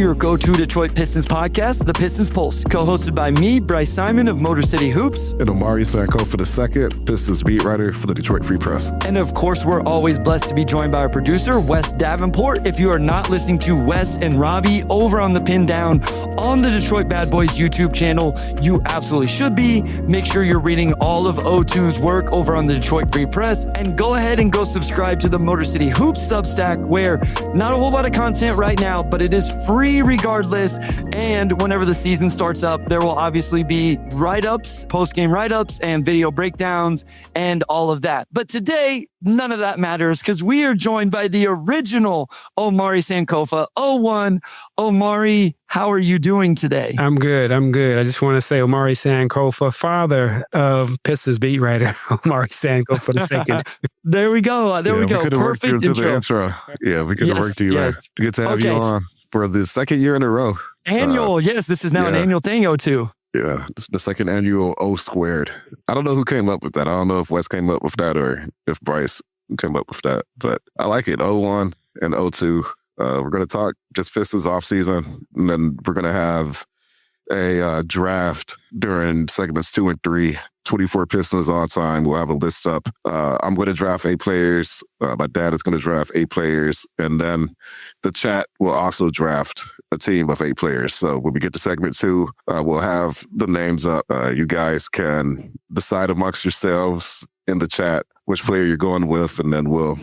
your go-to Detroit Pistons podcast, The Pistons Pulse, co-hosted by me, Bryce Simon of Motor City Hoops. And Omari Sankofa II, Pistons beat writer for the Detroit Free Press. And of course, we're always blessed to be joined by our producer, Wes Davenport. If you are not listening to Wes and Robbie over on the Pin Down on the Detroit Bad Boys YouTube channel, you absolutely should be. Make sure you're reading all of O2's work over on the Detroit Free Press, and go ahead and go subscribe to the Motor City Hoops Substack, where not a whole lot of content right now, but it is free regardless. And whenever the season starts up, there will obviously be write-ups, post-game write-ups, and video breakdowns, and all of that. But today, none of that matters because we are joined by the original Omari Sankofa 01. Omari, how are you doing today? I'm good. I just want to say Omari Sankofa, father of Pistons beat writer Omari Sankofa II. There we go. We could have worked you into the intro. Yeah, we could have worked you. Yes. Good to have you on for the second year in a row. Annual. Yes, this is now an annual thing, O2. Yeah, it's the second annual O squared. I don't know who came up with that. I don't know if Wes came up with that or if Bryce came up with that, but I like it. 01 and 02. We're going to talk just Pistons offseason, and then we're going to have a draft during segments 2 and 3. 24 Pistons all time. We'll have a list up. I'm going to draft 8 players. My dad is going to draft 8 players. And then the chat will also draft a team of 8 players. So when we get to segment 2, we'll have the names up. You guys can decide amongst yourselves in the chat which player you're going with, and then we'll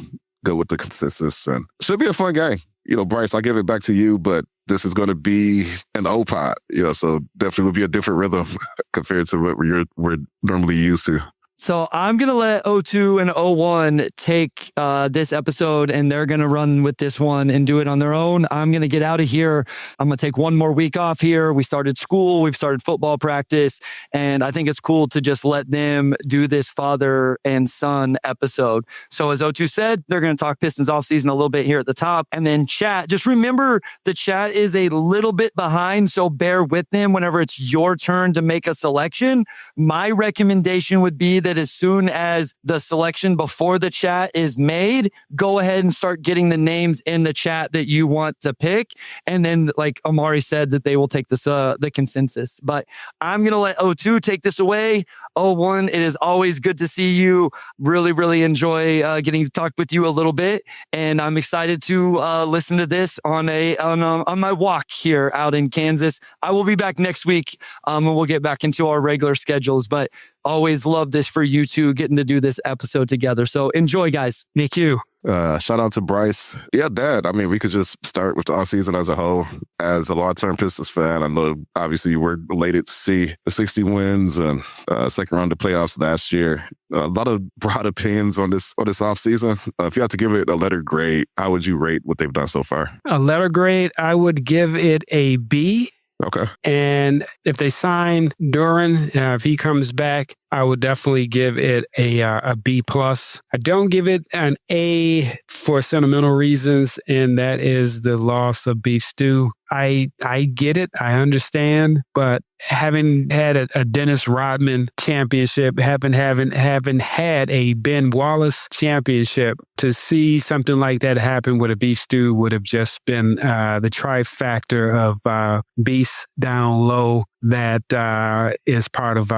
go with the consensus. And it should be a fun game. Bryce, I'll give it back to you, but this is going to be an O-pod, so definitely will be a different rhythm compared to what we're normally used to. So I'm going to let O2 and 01 take this episode, and they're going to run with this one and do it on their own. I'm going to get out of here. I'm going to take one more week off here. We started school. We've started football practice. And I think it's cool to just let them do this father and son episode. So as O2 said, they're going to talk Pistons offseason a little bit here at the top. And then chat. Just remember, the chat is a little bit behind, so bear with them whenever it's your turn to make a selection. My recommendation would be that as soon as the selection before the chat is made, go ahead and start getting the names in the chat that you want to pick. And then, like Omari said, that they will take this the consensus. But I'm going to let O2 take this away. 01, it is always good to see you. Really, really enjoy getting to talk with you a little bit. And I'm excited to listen to this on my walk here out in Kansas. I will be back next week and we'll get back into our regular schedules. But always love this for you two getting to do this episode together. So enjoy, guys. Thank you. Shout out to Bryce. Yeah, Dad. I mean, we could just start with the offseason as a whole. As a long-term Pistons fan, I know obviously you were elated to see the 60 wins and second round of playoffs last year. A lot of broad opinions on this offseason. If you had to give it a letter grade, how would you rate what they've done so far? A letter grade, I would give it a B. Okay. And if they sign Duran, if he comes back, I would definitely give it a B+. I don't give it an A for sentimental reasons, and that is the loss of Beef Stew. I get it. I understand. But having had a Dennis Rodman championship, having had a Ben Wallace championship, to see something like that happen with a Beef Stew would have just been the trifecta of beasts down low that is part of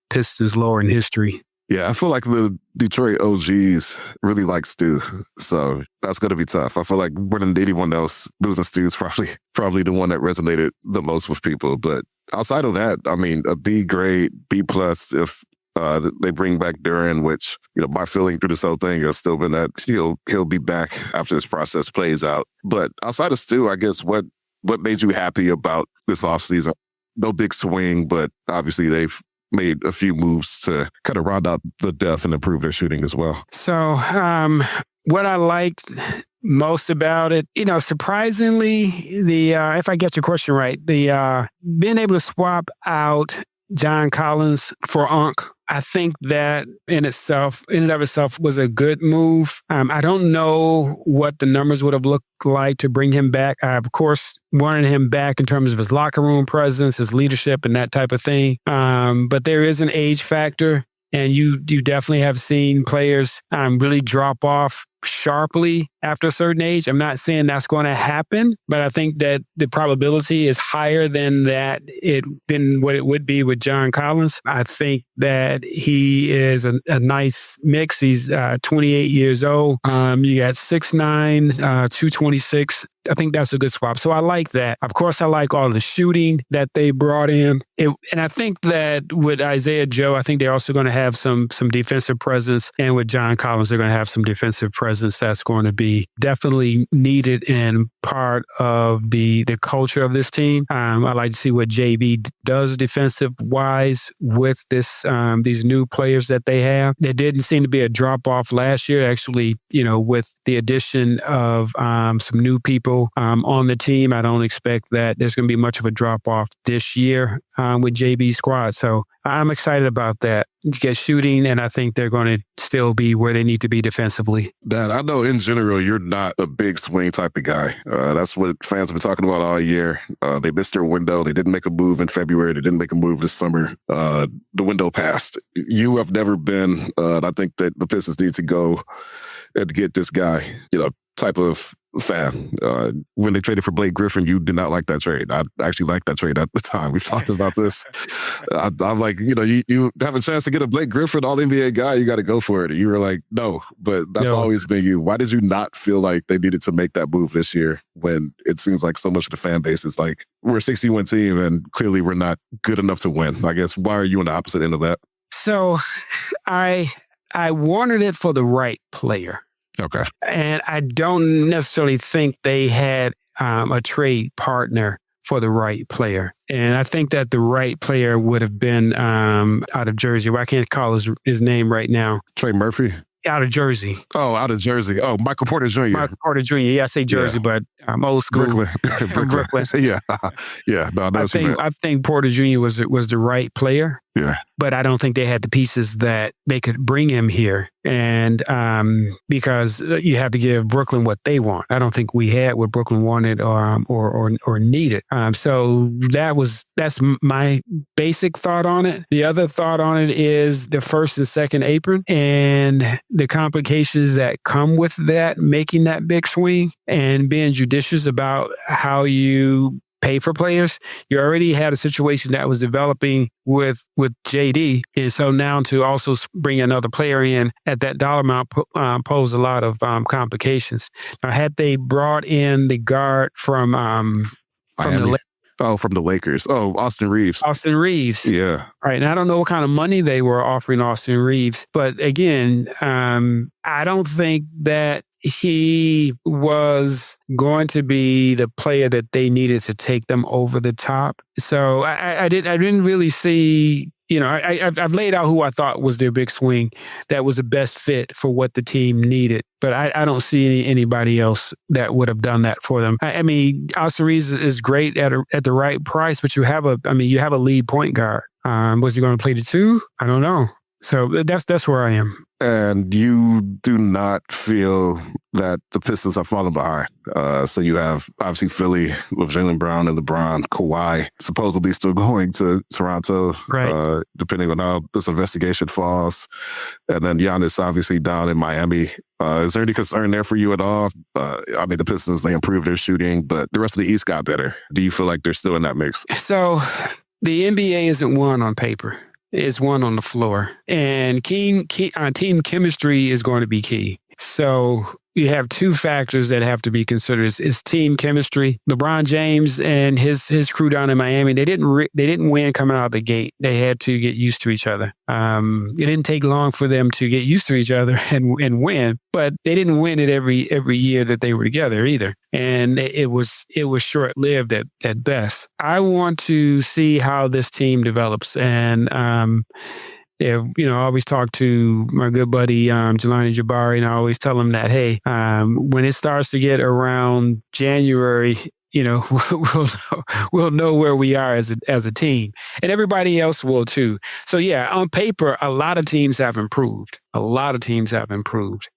Pistons lore and history. Yeah, I feel like the Detroit OGs really like Stu, so that's going to be tough. I feel like more than anyone else, losing Stu is probably the one that resonated the most with people. But outside of that, I mean, a B grade, B+ if they bring back Duran, which, my feeling through this whole thing has still been that he'll be back after this process plays out. But outside of Stu, I guess what made you happy about this offseason? No big swing, but obviously they've made a few moves to kind of round out the depth and improve their shooting as well. So what I liked most about it, surprisingly, if I get your question right, the being able to swap out John Collins for Unc, I think that in and of itself was a good move. I don't know what the numbers would have looked like to bring him back. I, of course, wanted him back in terms of his locker room presence, his leadership, and that type of thing. But there is an age factor. And you definitely have seen players really drop off sharply after a certain age. I'm not saying that's going to happen, but I think that the probability is higher than what it would be with John Collins. I think that he is a nice mix. He's 28 years old. You got 6'9", 226. I think that's a good swap. So I like that. Of course, I like all the shooting that they brought in. And I think that with Isaiah Joe, I think they're also going to have some defensive presence. And with John Collins, they're going to have some defensive presence that's going to be definitely needed and part of the culture of this team. I like to see what JB does defensive-wise with these new players that they have. There didn't seem to be a drop-off last year, actually, with the addition of some new people on the team. I don't expect that there's going to be much of a drop-off this year with JB's squad. So I'm excited about that. You get shooting, and I think they're going to still be where they need to be defensively. Dad, I know in general you're not a big swing type of guy. That's what fans have been talking about all year. They missed their window. They didn't make a move in February. They didn't make a move this summer. The window passed. You have never been, and I think that the Pistons need to go and get this guy, type of fan. When they traded for Blake Griffin, you did not like that trade. I actually liked that trade at the time. We've talked about this. I'm like, you have a chance to get a Blake Griffin All-NBA guy, you got to go for it. And you were like, no, but that's always been you. Why did you not feel like they needed to make that move this year when it seems like so much of the fan base is like, we're a 60-win team and clearly we're not good enough to win? I guess, why are you on the opposite end of that? So I wanted it for the right player. Okay. And I don't necessarily think they had a trade partner for the right player. And I think that the right player would have been out of Jersey. Well, I can't call his name right now. Trey Murphy? Out of Jersey. Oh, out of Jersey. Oh, Michael Porter Jr. Michael Porter Jr. Yeah, I say Jersey, but I'm old school. Brooklyn. Yeah. Yeah. No, I think Porter Jr. was the right player. Yeah. But I don't think they had the pieces that they could bring him here. And because you have to give Brooklyn what they want. I don't think we had what Brooklyn wanted or needed. So that's my basic thought on it. The other thought on it is the first and second apron and the complications that come with that, making that big swing and being judicious about how you pay for players. You already had a situation that was developing with JD. And so now to also bring another player in at that dollar amount posed a lot of complications. Now, had they brought in the guard from from the Lakers. Oh, Austin Reeves. Austin Reeves. Yeah. All right. And I don't know what kind of money they were offering Austin Reeves. But again, I don't think that he was going to be the player that they needed to take them over the top. So I didn't really see, I've laid out who I thought was their big swing that was the best fit for what the team needed. But I don't see anybody else that would have done that for them. I mean, Austin Reeves is great at the right price, but you have a lead point guard. Was he going to play the two? I don't know. So that's where I am. And you do not feel that the Pistons have fallen behind. So you have, obviously, Philly with Jaylen Brown and LeBron, Kawhi supposedly still going to Toronto, right. Depending on how this investigation falls. And then Giannis obviously down in Miami. Is there any concern there for you at all? I mean, the Pistons, they improved their shooting, but the rest of the East got better. Do you feel like they're still in that mix? So the NBA isn't one on paper. It's one on the floor. And team chemistry is going to be key. So you have two factors that have to be considered. It's team chemistry. LeBron James and his crew down in Miami, they didn't win coming out of the gate. They had to get used to each other. It didn't take long for them to get used to each other and win, but they didn't win it every year that they were together either. And it was short-lived at best. I want to see how this team develops. And I always talk to my good buddy, Jelani Jabari, and I always tell him that, hey, when it starts to get around January, we'll know where we are as a team, and everybody else will too. So yeah, on paper, a lot of teams have improved.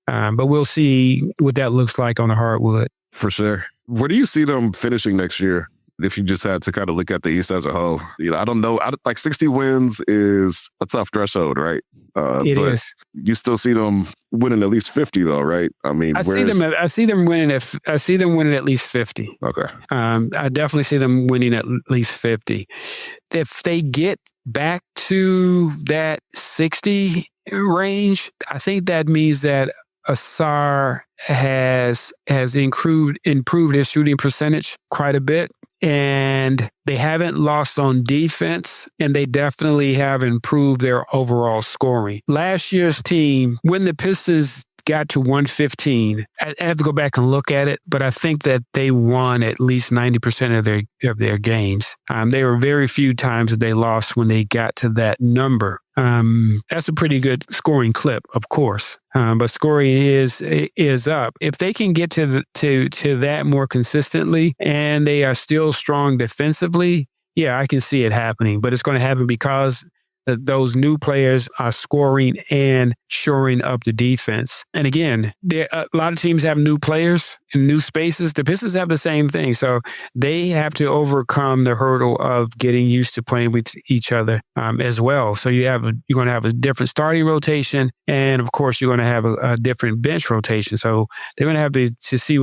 But we'll see what that looks like on the hardwood. For sure. Where do you see them finishing next year? if you just had to kind of look at the East as a whole, I don't know. Like 60 wins is a tough threshold, right? It but is. You still see them winning at least 50, though, right? I mean, I see them winning at least 50. Okay. I definitely see them winning at least 50. If they get back to that 60 range, I think that means that Asar has improved his shooting percentage quite a bit. And they haven't lost on defense, and they definitely have improved their overall scoring. Last year's team, when the Pistons got to 115, I have to go back and look at it, but I think that they won at least 90% of their games. There were very few times that they lost when they got to that number. That's a pretty good scoring clip, of course. But scoring is up. If they can get to that more consistently, and they are still strong defensively, yeah, I can see it happening. But it's going to happen because those new players are scoring and shoring up the defense. And again, a lot of teams have new players in new spaces. The Pistons have the same thing. So they have to overcome the hurdle of getting used to playing with each other as well. So you're going to have a different starting rotation. And of course, you're going to have a different bench rotation. So they're going to have to see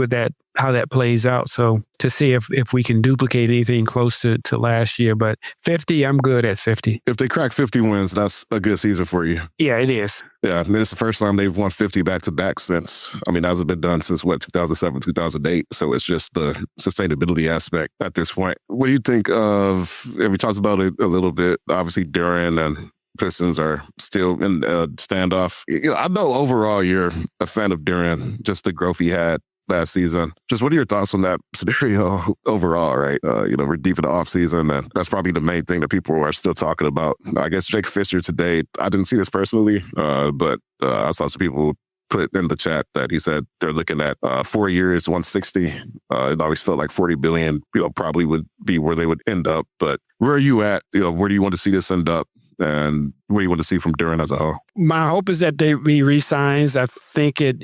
how that plays out. So to see if we can duplicate anything close to last year. But 50, I'm good at 50. If they crack 50 wins, that's a good season for you. Yeah, it is. Yeah, and it's the first time they've won 50 back-to-back since, that hasn't been done since, 2007, 2008. So it's just the sustainability aspect at this point. What do you think of, and we talked about it a little bit, obviously Duran and Pistons are still in a standoff. I know overall you're a fan of Duran, just the growth he had last season. Just what are your thoughts on that scenario overall, right? We're deep in the offseason, and that's probably the main thing that people are still talking about. I guess Jake Fisher today, I didn't see this personally, but I saw some people put in the chat that he said they're looking at 4 years, 160. It always felt like 40 billion, probably would be where they would end up. But where are you at? Where do you want to see this end up? And what do you want to see from Duran as a whole? My hope is that he re-signs. I think I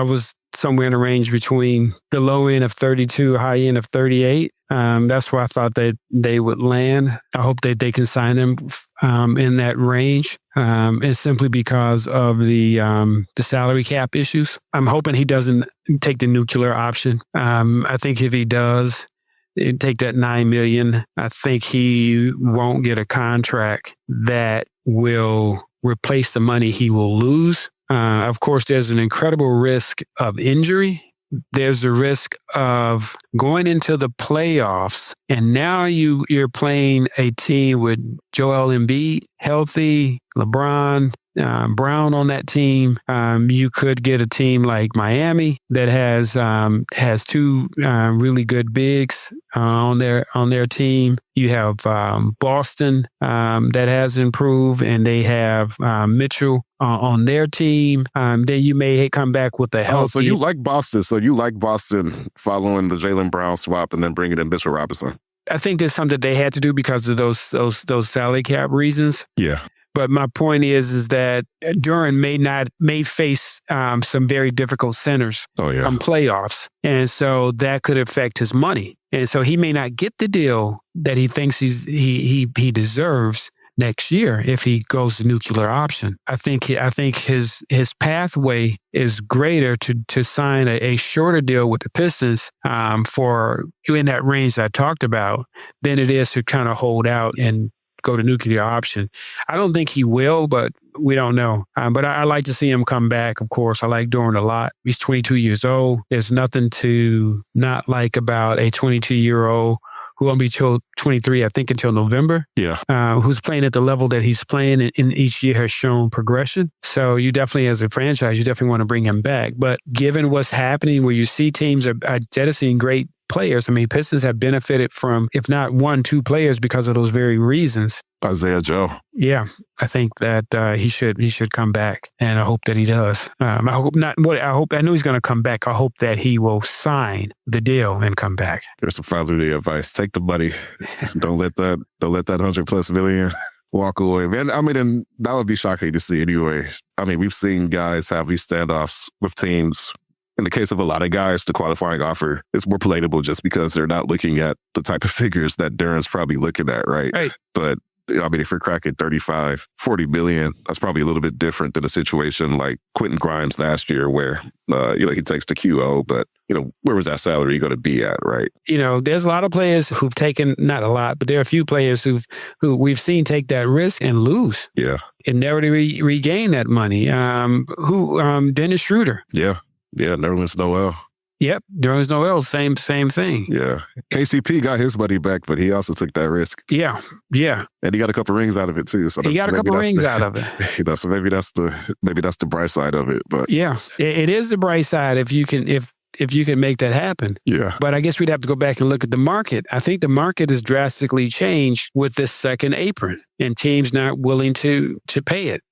was somewhere in the range between the low end of 32, high end of 38. That's where I thought that they would land. I hope that they can sign them in that range. And simply because of the salary cap issues. I'm hoping he doesn't take the nuclear option. I think if he does, take that $9 million, I think he won't get a contract that will replace the money he will lose. Of course, there's an incredible risk of injury. There's the risk of going into the playoffs, and now you're playing a team with Joel Embiid healthy, LeBron, Brown on that team. You could get a team like Miami that has two really good bigs on their team. You have Boston that has improved, and they have Mitchell on their team. Then you may come back with a healthy. So you like Boston. So you like Boston following the Jaylen Brown swap and then bringing in Mitchell Robinson. I think that's something they had to do because of those salary cap reasons. Yeah. But my point is that Duran may face some very difficult centers from playoffs. And so that could affect his money. And so he may not get the deal that he thinks he deserves next year if he goes the nuclear option. I think his pathway is greater to sign a shorter deal with the Pistons for in that range that I talked about than it is to kind of hold out and go to nuclear option. I don't think he will, but we don't know. But I like to see him come back, of course. I like Duran a lot. He's 22 years old. There's nothing to not like about a 22-year-old who won't be till 23, I think, until November. Yeah. Who's playing at the level that he's playing and each year has shown progression. So you definitely, as a franchise, you definitely want to bring him back. But given what's happening where you see teams are jettisoning great players, I mean, Pistons have benefited from, if not 1-2 players because of those very reasons. Isaiah Joe. Yeah, I think that he should come back, and I hope that he does. I know he's going to come back. I hope that he will sign the deal and come back. There's some fatherly advice. Take the money. Don't let that $100+ million walk away, man. I mean, and that would be shocking to see anyway. I mean, we've seen guys have these standoffs with teams in the case of a lot of guys, the qualifying offer is more palatable just because they're not looking at the type of figures that Duren's probably looking at, right? But I mean, if you're cracking 35, 40 million, that's probably a little bit different than a situation like Quentin Grimes last year where, he takes the QO, but, where was that salary going to be at, right? There's a lot of players who've taken, not a lot, but there are a few players who we've seen take that risk and lose. Yeah. And never to regain that money. Dennis Schroeder. Yeah. Nerlens Noel. Yep. Nerlens Noel, same thing. Yeah. KCP got his money back, but he also took that risk. Yeah. And he got a couple rings out of it too. So he got a couple rings out of it. So maybe that's the bright side of it. But yeah, it is the bright side if you can make that happen. Yeah. But I guess we'd have to go back and look at the market. I think the market has drastically changed with this second apron and teams not willing to pay it.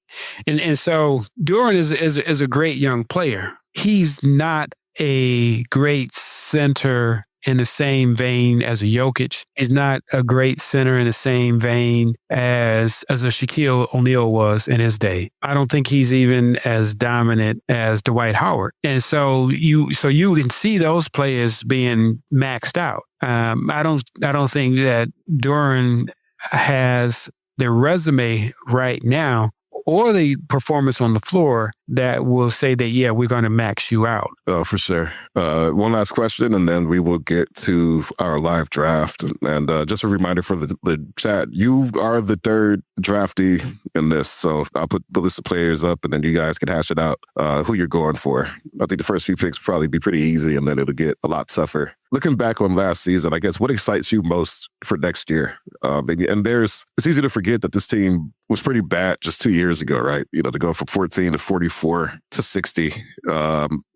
And so Duren is a great young player. He's not a great center in the same vein as a Jokic. He's not a great center in the same vein as a Shaquille O'Neal was in his day. I don't think he's even as dominant as Dwight Howard. And so you can see those players being maxed out. I don't think that Duren has the resume right now or the performance on the floor that will say that, yeah, we're going to max you out. Oh, for sure. One last question, and then we will get to our live draft. And just a reminder for the chat, you are the third draftee in this. So I'll put the list of players up, and then you guys can hash it out who you're going for. I think the first few picks will probably be pretty easy, and then it'll get a lot tougher. Looking back on last season, I guess, what excites you most for next year? And it's easy to forget that this team was pretty bad just 2 years ago, right? To go from 14 to 44 to 60.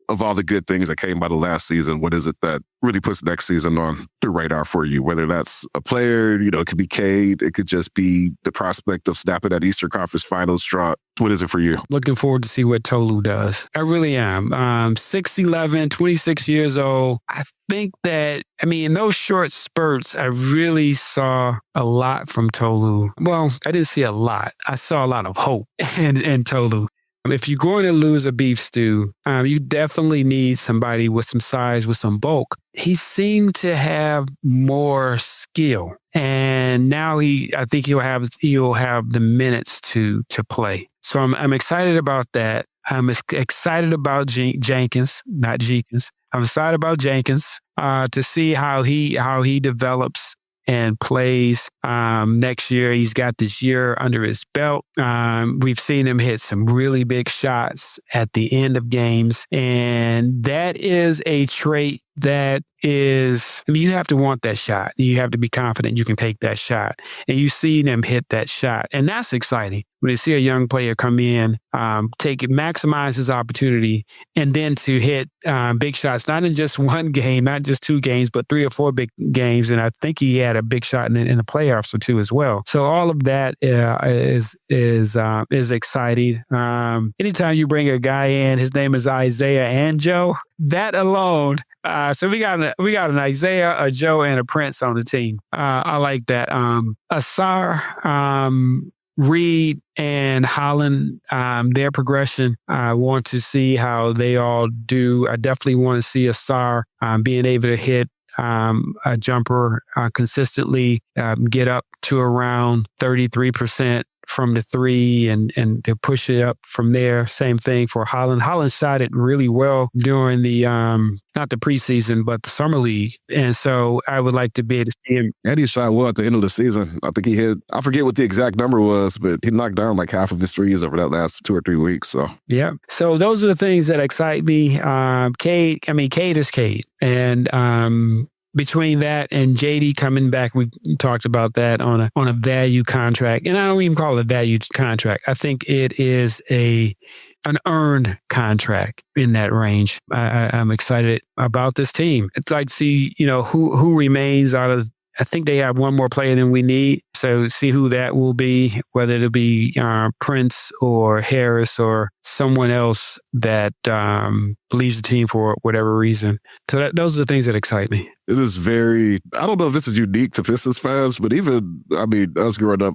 Of all the good things that came out of last season, what is it that really puts next season on the radar for you? Whether that's a player, it could be Cade, it could just be the prospect of snapping that Eastern Conference Finals draw. What is it for you? Looking forward to see what Tolu does. I really am. 6'11", 26 years old. I think that, in those short spurts, I really saw a lot from Tolu. Well, I didn't see a lot. I saw a lot of hope in Tolu. If you're going to lose a beef stew, you definitely need somebody with some size, with some bulk. He seemed to have more skill, and now I think he'll have the minutes to play. So I'm excited about that. I'm excited about Jenkins, not Jenkins. I'm excited about Jenkins to see how he develops and plays next year. He's got this year under his belt. We've seen him hit some really big shots at the end of games. And that is a trait that is, you have to want that shot. You have to be confident you can take that shot. And you see them hit that shot. And that's exciting. When you see a young player come in, maximize his opportunity, and then to hit big shots, not in just one game, not just 2 games, but 3 or 4 big games. And I think he had a big shot in the playoffs or 2 as well. So all of that is exciting. Anytime you bring a guy in, his name is Isaiah and Joe, that alone. So we got an Isaiah, a Joe, and a Prince on the team. I like that. Asar, Reed, and Holland, their progression. I want to see how they all do. I definitely want to see Asar being able to hit a jumper consistently, get up to around 33% from the 3 and to push it up from there. Same thing for Holland. Holland shot it really well during the, not the preseason, but the summer league. And so I would like to be able to see him. And he shot well at the end of the season. I think he hit, I forget what the exact number was, but he knocked down like half of his threes over that last 2 or 3 weeks. So, yeah. So those are the things that excite me. Cade is Cade. And, between that and JD coming back, we talked about that on a value contract. And I don't even call it a value contract. I think it is an earned contract in that range. I'm excited about this team. It's like to see, who remains out of. I think they have one more player than we need. So see who that will be, whether it'll be Prince or Harris or someone else that leaves the team for whatever reason. So those are the things that excite me. It is I don't know if this is unique to Pistons fans, but even, us growing up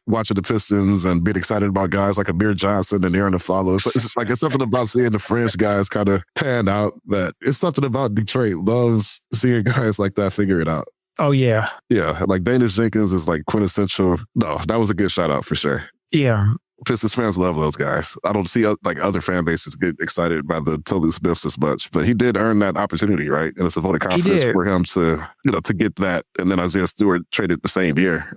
watching the Pistons and being excited about guys like Amir Johnson and Aaron Aflalo. It's something about seeing the French guys kind of pan out that it's something about Detroit loves seeing guys like that figure it out. Oh, yeah. Yeah, like Danish Jenkins is like quintessential. No, that was a good shout out for sure. Yeah. Pistons fans love those guys. I don't see like other fan bases get excited by the Tolu Smiths as much, but he did earn that opportunity, right? And it's a vote of confidence for him to get that. And then Isaiah Stewart traded the same year.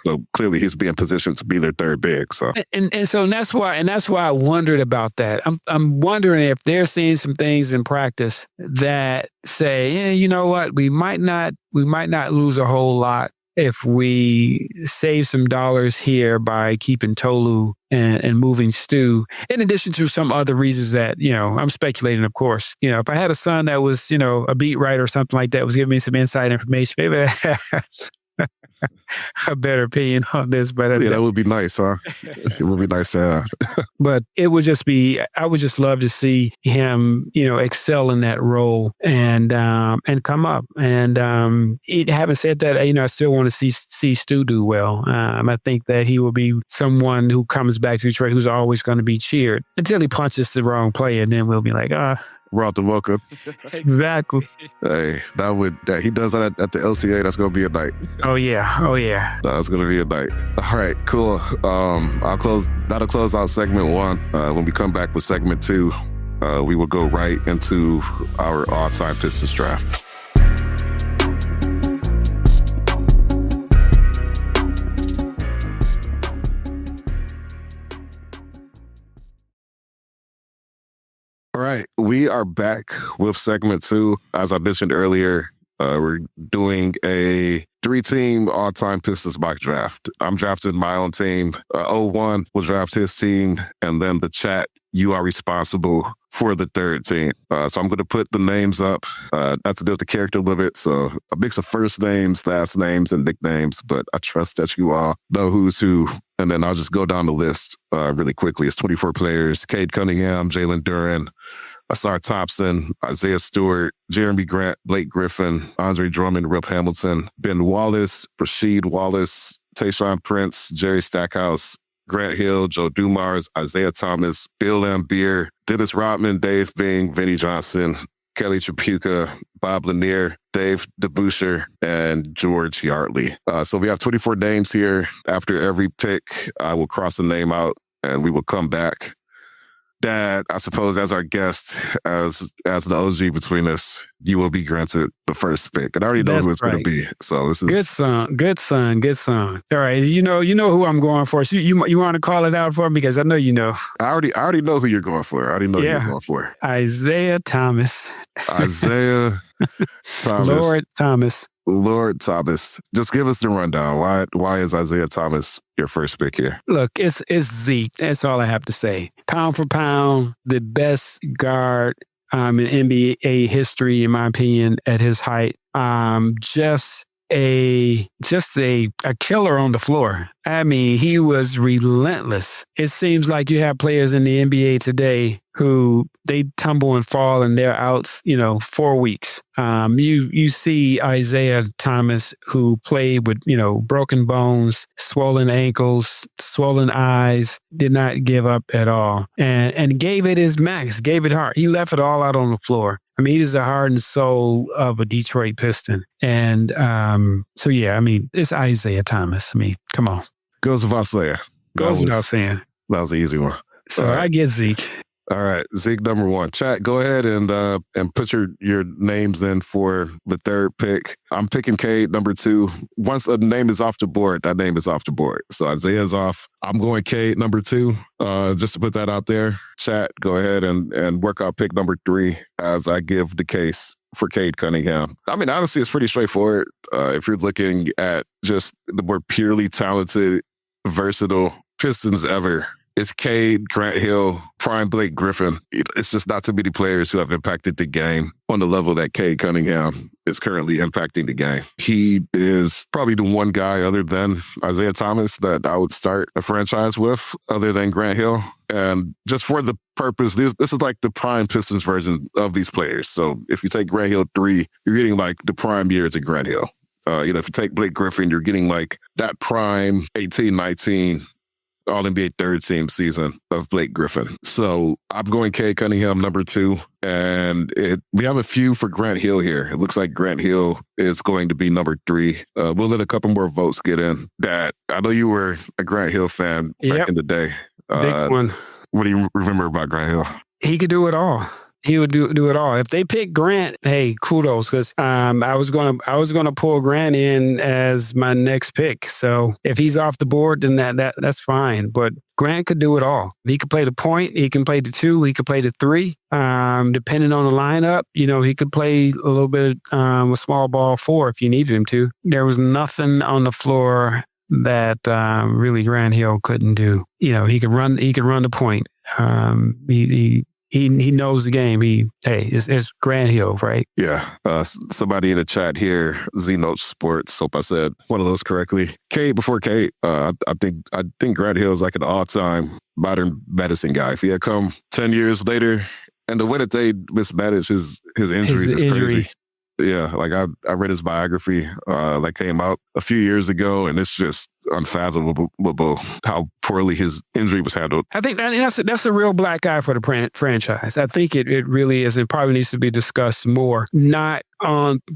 So clearly he's being positioned to be their third big. So and that's why I wondered about that. I'm wondering if they're seeing some things in practice that say, yeah, you know what, we might not lose a whole lot if we save some dollars here by keeping Tolu and moving Stu, in addition to some other reasons that, I'm speculating, of course. If I had a son that was, a beat writer or something like that, was giving me some inside information, maybe a better opinion on this. But that would be nice, huh? It would be nice, But it would just be, I would just love to see him, excel in that role and come up. And having said that, I still want to see Stu do well. I think that he will be someone who comes back to Detroit who's always going to be cheered until he punches the wrong player, and then we'll be like, we're out the Mocha. Exactly. Hey, he does that at the LCA. That's gonna be a night. Oh yeah. That's gonna be a night. All right, cool. That'll close out segment 1. When we come back with segment 2, we will go right into our all-time Pistons draft. All right, we are back with segment 2. As I mentioned earlier, we're doing a 3-team all-time Pistons mock draft. I'm drafting my own team. 01 will draft his team, and then the chat, you are responsible for the third team. So I'm going to put the names up. Not to do with the character limit, so a mix of first names, last names, and nicknames, but I trust that you all know who's who. And then I'll just go down the list really quickly. It's 24 players: Cade Cunningham, Jalen Duren, Asar Thompson, Isaiah Stewart, Jeremy Grant, Blake Griffin, Andre Drummond, Rip Hamilton, Ben Wallace, Rasheed Wallace, Tayshaun Prince, Jerry Stackhouse, Grant Hill, Joe Dumars, Isaiah Thomas, Bill Laimbeer, Dennis Rodman, Dave Bing, Vinnie Johnson, Kelly Tripucka, Bob Lanier, Dave DeBuscher, and George Yardley. So we have 24 names here. After every pick, I will cross a name out and we will come back. Dad, I suppose as our guest, as the OG between us, you will be granted the first pick. And I already know who it's going to be. So this is good son. All right, you know who I'm going for. So you want to call it out for me because I know you know. I already know who you're going for. I already know who you're going for. Isaiah Thomas. Isaiah Thomas. Lord Thomas. Just give us the rundown. Why is Isaiah Thomas your first pick here? Look, it's Zeke. That's all I have to say. Pound for pound, the best guard in NBA history, in my opinion, at his height. Just a killer on the floor. I mean, he was relentless. It seems like you have players in the NBA today who they tumble and fall and they're out, 4 weeks. You see Isaiah Thomas, who played with, broken bones, swollen ankles, swollen eyes, did not give up at all and gave it his max, gave it hard. He left it all out on the floor. I mean, he's the heart and soul of a Detroit Piston. And it's Isaiah Thomas. I mean, come on. Goes without saying. That was the easy one. So I get Zeke. All right, Zeke number 1. Chat, go ahead and put your names in for the third pick. I'm picking Cade number 2. Once a name is off the board, that name is off the board. So Isaiah's off. I'm going Cade number 2. Just to put that out there. Chat, go ahead and work out pick number 3 as I give the case for Cade Cunningham. I mean, honestly, it's pretty straightforward. If you're looking at just the more purely talented, versatile Pistons ever, it's Cade, Grant Hill, prime Blake Griffin. It's just not too many players who have impacted the game on the level that Cade Cunningham is currently impacting the game. He is probably the one guy other than Isaiah Thomas that I would start a franchise with, other than Grant Hill. And just for the purpose, this is like the prime Pistons version of these players. So if you take Grant Hill 3, you're getting like the prime years of Grant Hill. If you take Blake Griffin, you're getting like that prime 18-19 All-NBA third team season of Blake Griffin. So I'm going Cade Cunningham, number 2. And we have a few for Grant Hill here. It looks like Grant Hill is going to be number 3. We'll let a couple more votes get in. That I know you were a Grant Hill fan back in the day. Big one. What do you remember about Grant Hill? He could do it all. He would do it all. If they pick Grant, hey, kudos, because I was gonna pull Grant in as my next pick. So if he's off the board, then that's fine. But Grant could do it all. He could play the point. He can play the 2. He could play the 3. Depending on the lineup, he could play a little bit a small ball 4 if you needed him to. There was nothing on the floor that really Grant Hill couldn't do. He could run. He could run the point. He knows the game. It's Grant Hill, right? Yeah. Somebody in the chat here, Zenote Sports, hope I said one of those correctly. Cade, before Cade, I think Grant Hill is like an all-time modern medicine guy. If he had come 10 years later, and the way that they mismanaged his injuries is crazy. Yeah, like I read his biography that came out a few years ago, and it's just unfathomable how poorly his injury was handled. I think that's a real black eye for the franchise. I think it really is. It probably needs to be discussed more, not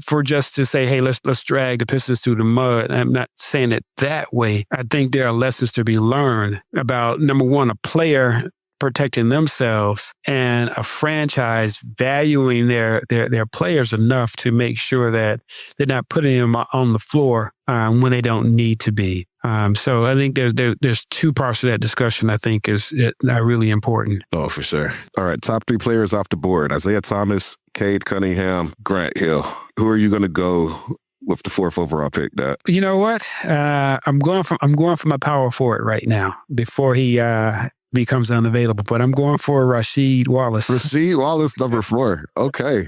for just to say, hey, let's drag the Pistons through the mud. I'm not saying it that way. I think there are lessons to be learned about, number one, a player protecting themselves and a franchise valuing their players enough to make sure that they're not putting them on the floor when they don't need to be. So I think there's 2 parts of that discussion I think is really important. Oh, for sure. All right, top 3 players off the board: Isaiah Thomas, Cade Cunningham, Grant Hill. Who are you going to go with the 4th overall pick? That you know what? I'm going for my power forward right now before he becomes unavailable, but I'm going for Rasheed Wallace. Rasheed Wallace, number 4. Okay.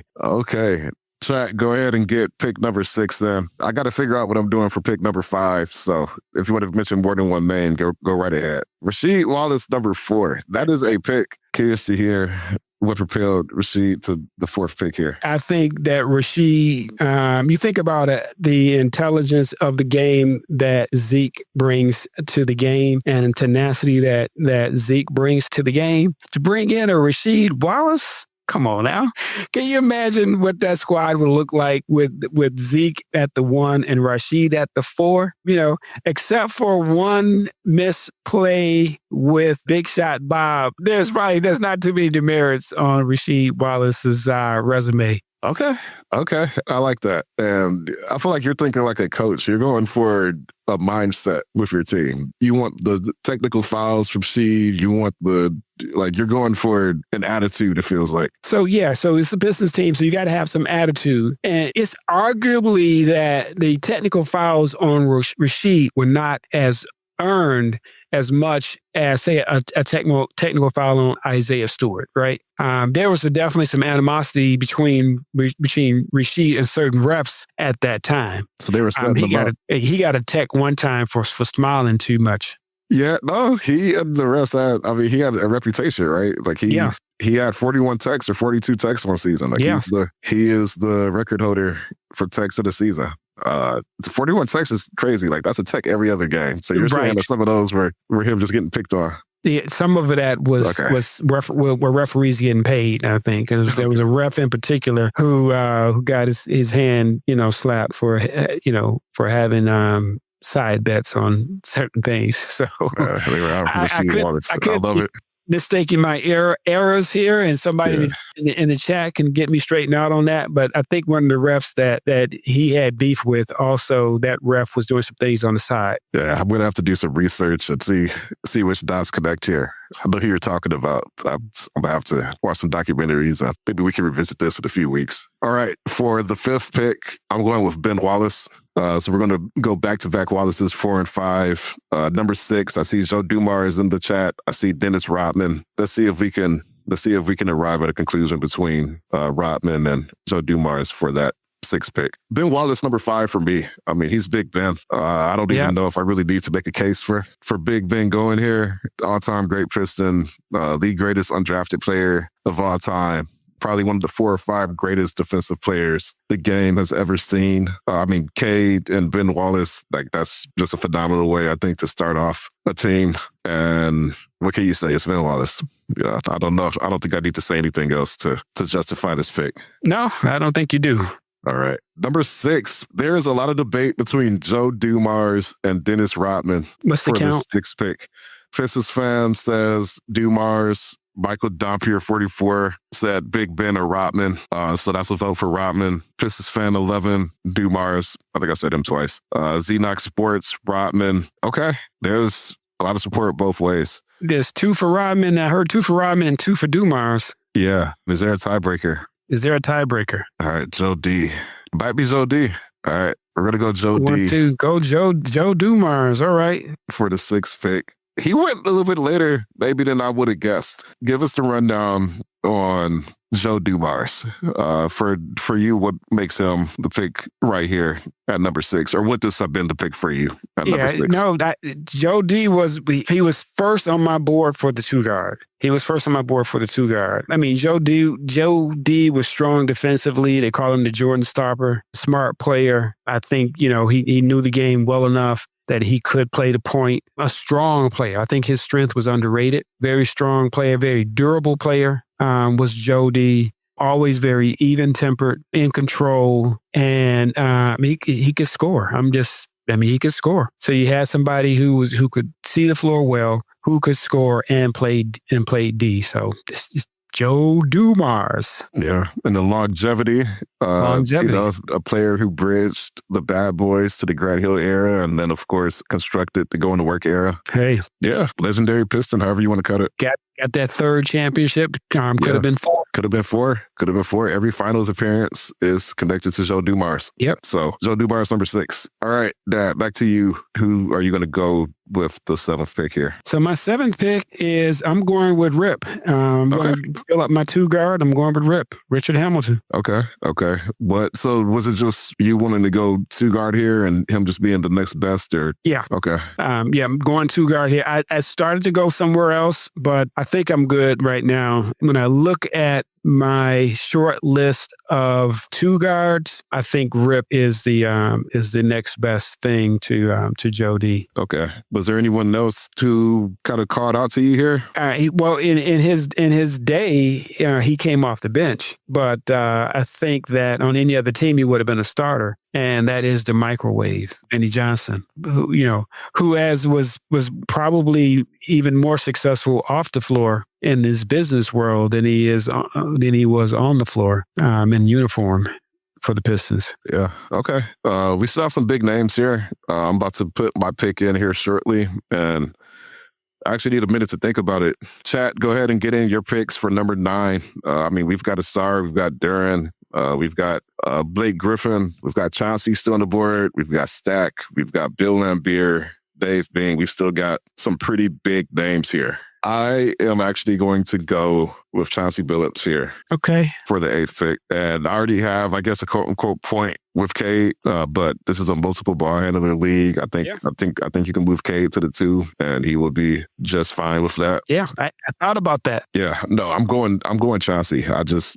Chat, go ahead and get pick number 6 then. I got to figure out what I'm doing for pick number 5. So if you want to mention more than one name, go right ahead. Rasheed Wallace, number 4. That is a pick. Curious to hear what propelled Rasheed to the 4th pick here. I think that Rasheed, you think about it, the intelligence of the game that Zeke brings to the game and tenacity that Zeke brings to the game. To bring in a Rasheed Wallace, come on now. Can you imagine what that squad would look like with Zeke at the 1 and Rasheed at the 4? Except for one misplay with Big Shot Bob, there's not too many demerits on Rasheed Wallace's resume. Okay. I like that. And I feel like you're thinking like a coach. You're going for a mindset with your team. You want the technical fouls from Sheed. You want you're going for an attitude, it feels like. So it's the Pistons team, so you got to have some attitude. And it's arguably that the technical fouls on Rasheed were not as earned as much as, say, a technical foul on Isaiah Stewart, right? There was definitely some animosity between Rasheed and certain refs at that time. So they were setting him up. He got a tech one time for smiling too much. Yeah, no, he and the refs he had a reputation, right? Like he had 41 techs or 42 techs one season. Like he is the record holder for techs of the season. 41 techs is crazy. Like that's a tech every other game. So you're saying that some of those were him just getting picked on. Yeah, some of that was were referees getting paid, I think. There was a ref in particular who got his hand, slapped for having side bets on certain things. So they were out for the I love it. Mistaking my errors here, and somebody in the chat can get me straightened out on that. But I think one of the refs that he had beef with, also that ref was doing some things on the side. Yeah, I'm gonna have to do some research and see which dots connect here. I know who you're talking about. I'm gonna have to watch some documentaries. Maybe we can revisit this in a few weeks. All right, for the 5th pick, I'm going with Ben Wallace. So we're going to go back-to-back Wallace's 4 and 5. Number 6, I see Joe Dumars in the chat. I see Dennis Rodman. Let's see if we can arrive at a conclusion between Rodman and Joe Dumars for that 6th pick. Ben Wallace, number 5 for me. I mean, he's Big Ben. I don't even know if I really need to make a case for Big Ben going here. All-time great Piston, the greatest undrafted player of all time. probably one of the 4 or 5 greatest defensive players the game has ever seen. Cade and Ben Wallace, like that's just a phenomenal way, I think, to start off a team. And what can you say? It's Ben Wallace. Yeah, I don't know. I don't think I need to say anything else to justify this pick. No, I don't think you do. All right. Number 6, there is a lot of debate between Joe Dumars and Dennis Rodman. What's the count? For the 6th pick. Pistons fan says Dumars. Michael Dompier, 44, said Big Ben or Rodman. So that's a vote for Rodman. Pistons fan 11, Dumars. I think I said him twice. Zenox Sports, Rodman. Okay. There's a lot of support both ways. There's 2 for Rodman. I heard 2 for Rodman and 2 for Dumars. Yeah. Is there a tiebreaker? Is there a tiebreaker? All right, Joe D. Might be Joe D. All right. We're going to go Joe D. 1, 2, go Joe Dumars. All right. For the 6th pick. He went a little bit later, maybe than I would have guessed. Give us the rundown on Joe Dumars. For you, what makes him the pick right here at number 6? Or what does have been the pick for you at number 6? No, Joe D was first on my board for the 2 guard. He was first on my board for the 2 guard. I mean, Joe D was strong defensively. They call him the Jordan Stopper, smart player. I think, he knew the game well enough that he could play the point. A strong player. I think his strength was underrated. Very strong player, very durable player was Joe D. Always very even-tempered, in control, and he could score. He could score. So you had somebody who could see the floor well, who could score and play D. So this is Joe Dumars. Yeah, and the longevity. A player who bridged the bad boys to the Grant Hill era and then, of course, constructed the going to work era. Hey. Yeah, legendary Piston, however you want to cut it. Got that 3rd championship. Could have been 4. Could have been 4. Could have been 4. Every finals appearance is connected to Joe Dumars. Yep. So Joe Dumars, number 6. All right, Dad, back to you. Who are you going to go with the 7th pick here? So my 7th pick is I'm going with Rip. I'm going to fill up my 2 guard. I'm going with Rip, Richard Hamilton. Okay. So was it just you wanting to go 2 guard here and him just being the next best? Or Yeah. Okay. I'm going 2 guard here. I started to go somewhere else, but I think I'm good right now. When I look at my short list of 2 guards, I think Rip is the next best thing to Joe D. Okay. Was there anyone else who kind of called out to you here? In his day, he came off the bench, but I think that on any other team he would have been a starter. And that is the microwave, Benny Johnson, who was probably even more successful off the floor in this business world than he was on the floor in uniform for the Pistons. Yeah. Okay. We still have some big names here. I'm about to put my pick in here shortly, and I actually need a minute to think about it. Chat, go ahead and get in your picks for number 9. We've got Asar, we've got Duran. We've got Blake Griffin. We've got Chauncey still on the board. We've got Stack. We've got Bill Lambier, Dave Bing. We've still got some pretty big names here. I am actually going to go with Chauncey Billups here. Okay. For the 8th pick. And I already have, I guess, a quote-unquote point with Cade, but this is a multiple ball handler league. I think you can move Cade to the 2, and he will be just fine with that. Yeah, I thought about that. Yeah, no, I'm going Chauncey. I just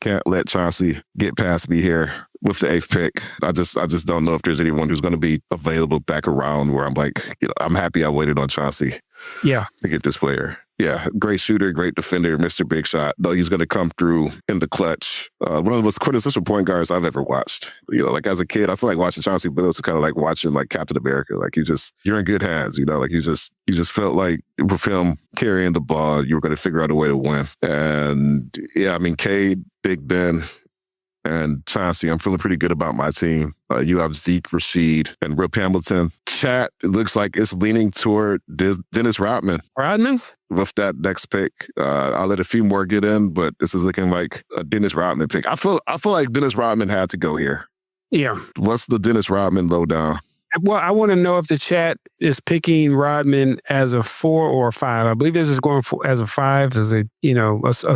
can't let Chauncey get past me here with the 8th pick. I just don't know if there's anyone who's going to be available back around where I'm like, I'm happy I waited on Chauncey. Yeah, to get this player. Yeah, great shooter, great defender, Mr. Big Shot. Though he's going to come through in the clutch. One of the most quintessential point guards I've ever watched. Like as a kid, I feel like watching Chauncey Billups was kind of like watching like Captain America. Like you're in good hands. Like you just felt like with him carrying the ball, you were going to figure out a way to win. And yeah, Cade, Big Ben, and Chauncey, I'm feeling pretty good about my team. You have Zeke, Rashid, and Rip Hamilton. Chat, it looks like it's leaning toward Dennis Rodman. Rodman? With that next pick. I'll let a few more get in, but this is looking like a Dennis Rodman pick. I feel like Dennis Rodman had to go here. Yeah. What's the Dennis Rodman lowdown? Well, I want to know if the chat is picking Rodman as a 4 or a 5. I believe this is going for as a 5, as a